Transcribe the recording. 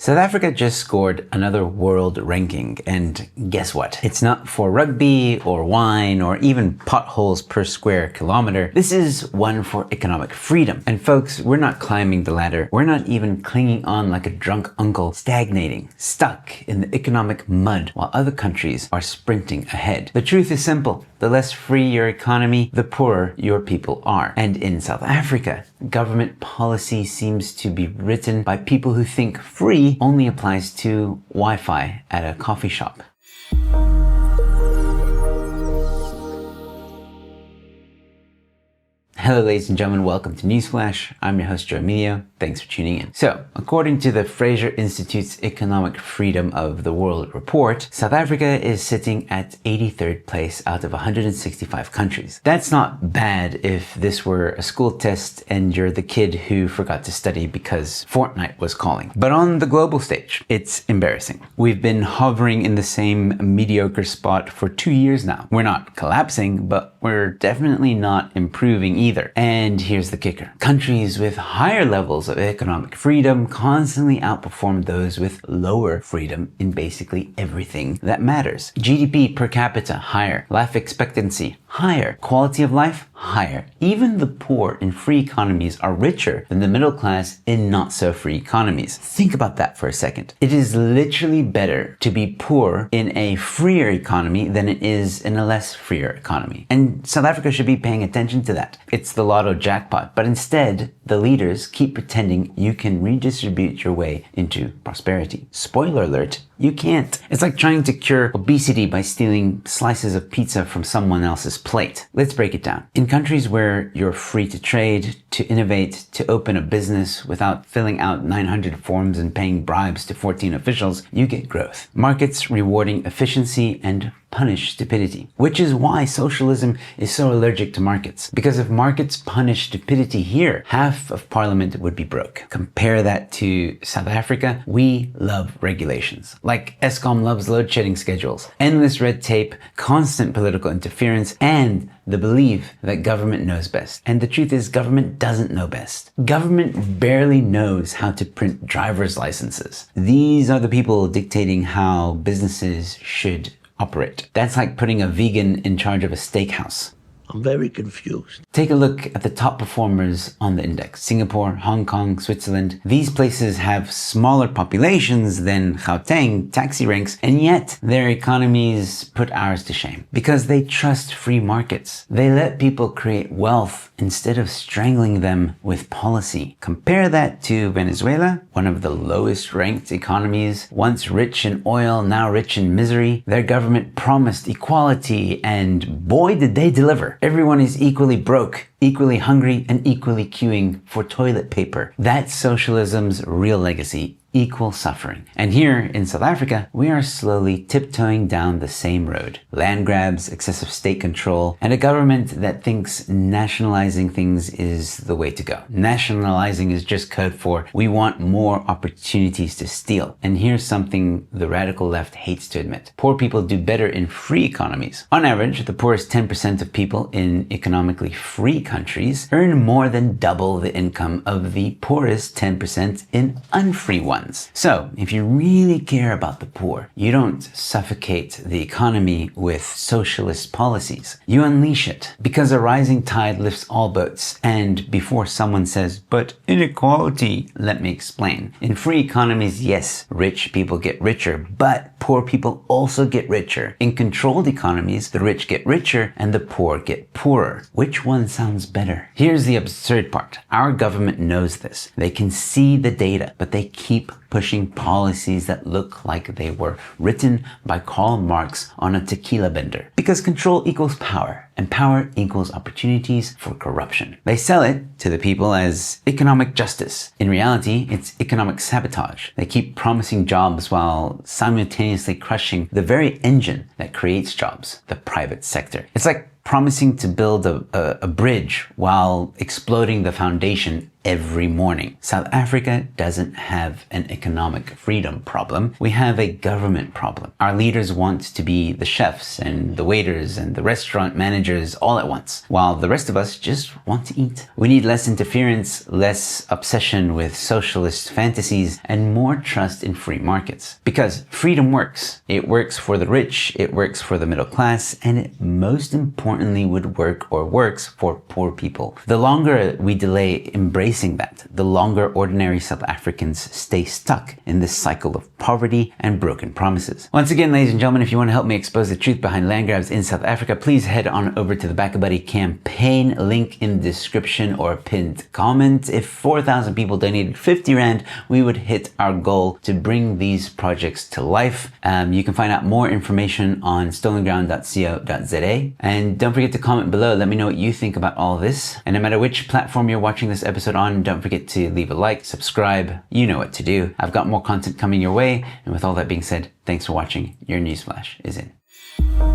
South Africa just scored another world ranking, and guess what? It's not for rugby or wine or even potholes per square kilometer. This is one for economic freedom. And folks, we're not climbing the ladder. We're not even clinging on like a drunk uncle, stagnating, stuck in the economic mud while other countries are sprinting ahead. The truth is simple. The less free your economy, the poorer your people are. And in South Africa, government policy seems to be written by people who think free only applies to Wi-Fi at a coffee shop. Hello ladies and gentlemen, welcome to Newsflash. I'm your host Joe Emilio. Thanks for tuning in. So, according to the Fraser Institute's Economic Freedom of the World report, South Africa is sitting at 83rd place out of 165 countries. That's not bad if this were a school test and you're the kid who forgot to study because Fortnite was calling. But on the global stage, it's embarrassing. We've been hovering in the same mediocre spot for 2 years now. We're not collapsing, but we're definitely not improving either. And here's the kicker. Countries with higher levels of economic freedom constantly outperform those with lower freedom in basically everything that matters. GDP per capita higher, life expectancy higher, quality of life higher. Even the poor in free economies are richer than the middle class in not so free economies. Think about that for a second. It is literally better to be poor in a freer economy than it is in a less freer economy. And South Africa should be paying attention to that. It's the lotto jackpot, but instead the leaders keep pretending you can redistribute your way into prosperity. Spoiler alert, you can't. It's like trying to cure obesity by stealing slices of pizza from someone else's plate. Let's break it down. In countries where you're free to trade, to innovate, to open a business without filling out 900 forms and paying bribes to 14 officials, you get growth. Markets rewarding efficiency and punish stupidity, which is why socialism is so allergic to markets. Because if markets punish stupidity here, half of parliament would be broke. Compare that to South Africa. We love regulations. Like Eskom loves load shedding schedules, endless red tape, constant political interference, and the belief that government knows best. And the truth is, government doesn't know best. Government barely knows how to print driver's licenses. These are the people dictating how businesses should operate. That's like putting a vegan in charge of a steakhouse. I'm very confused. Take a look at the top performers on the index. Singapore, Hong Kong, Switzerland. These places have smaller populations than Gauteng taxi ranks, and yet their economies put ours to shame. Because they trust free markets. They let people create wealth instead of strangling them with policy. Compare that to Venezuela, one of the lowest ranked economies, once rich in oil, now rich in misery. Their government promised equality, and boy did they deliver. Everyone is equally broke, equally hungry, and equally queuing for toilet paper. That's socialism's real legacy. Equal suffering. And here in South Africa, we are slowly tiptoeing down the same road. Land grabs, excessive state control, and a government that thinks nationalizing things is the way to go. Nationalizing is just code for we want more opportunities to steal. And here's something the radical left hates to admit. Poor people do better in free economies. On average, the poorest 10% of people in economically free countries earn more than double the income of the poorest 10% in unfree ones. So, if you really care about the poor, you don't suffocate the economy with socialist policies. You unleash it, because a rising tide lifts all boats. And before someone says, but inequality, let me explain. In free economies, yes, rich people get richer, but poor people also get richer. In controlled economies, the rich get richer and the poor get poorer. Which one sounds better? Here's the absurd part. Our government knows this. They can see the data, but they keep pushing policies that look like they were written by Karl Marx on a tequila bender. Because control equals power, and power equals opportunities for corruption. They sell it to the people as economic justice. In reality, it's economic sabotage. They keep promising jobs while simultaneously crushing the very engine that creates jobs, the private sector. It's like promising to build a bridge while exploding the foundation every morning. South Africa doesn't have an economic freedom problem. We have a government problem. Our leaders want to be the chefs and the waiters and the restaurant managers all at once, while the rest of us just want to eat. We need less interference, less obsession with socialist fantasies, and more trust in free markets. Because freedom works. It works for the rich, it works for the middle class, and it most importantly would work or works for poor people. The longer we delay embracing that, the longer ordinary South Africans stay stuck in this cycle of poverty and broken promises. Once again, ladies and gentlemen, if you want to help me expose the truth behind land grabs in South Africa, please head on over to the BackaBuddy campaign, link in the description or pinned comment. If 4,000 people donated 50 Rand, we would hit our goal to bring these projects to life. You can find out more information on stolenground.co.za. And don't forget to comment below. Let me know what you think about all of this. And no matter which platform you're watching this episode on, don't forget to leave a like, subscribe. You know what to do. I've got more content coming your way. And with all that being said, thanks for watching. Your Newsflash is in.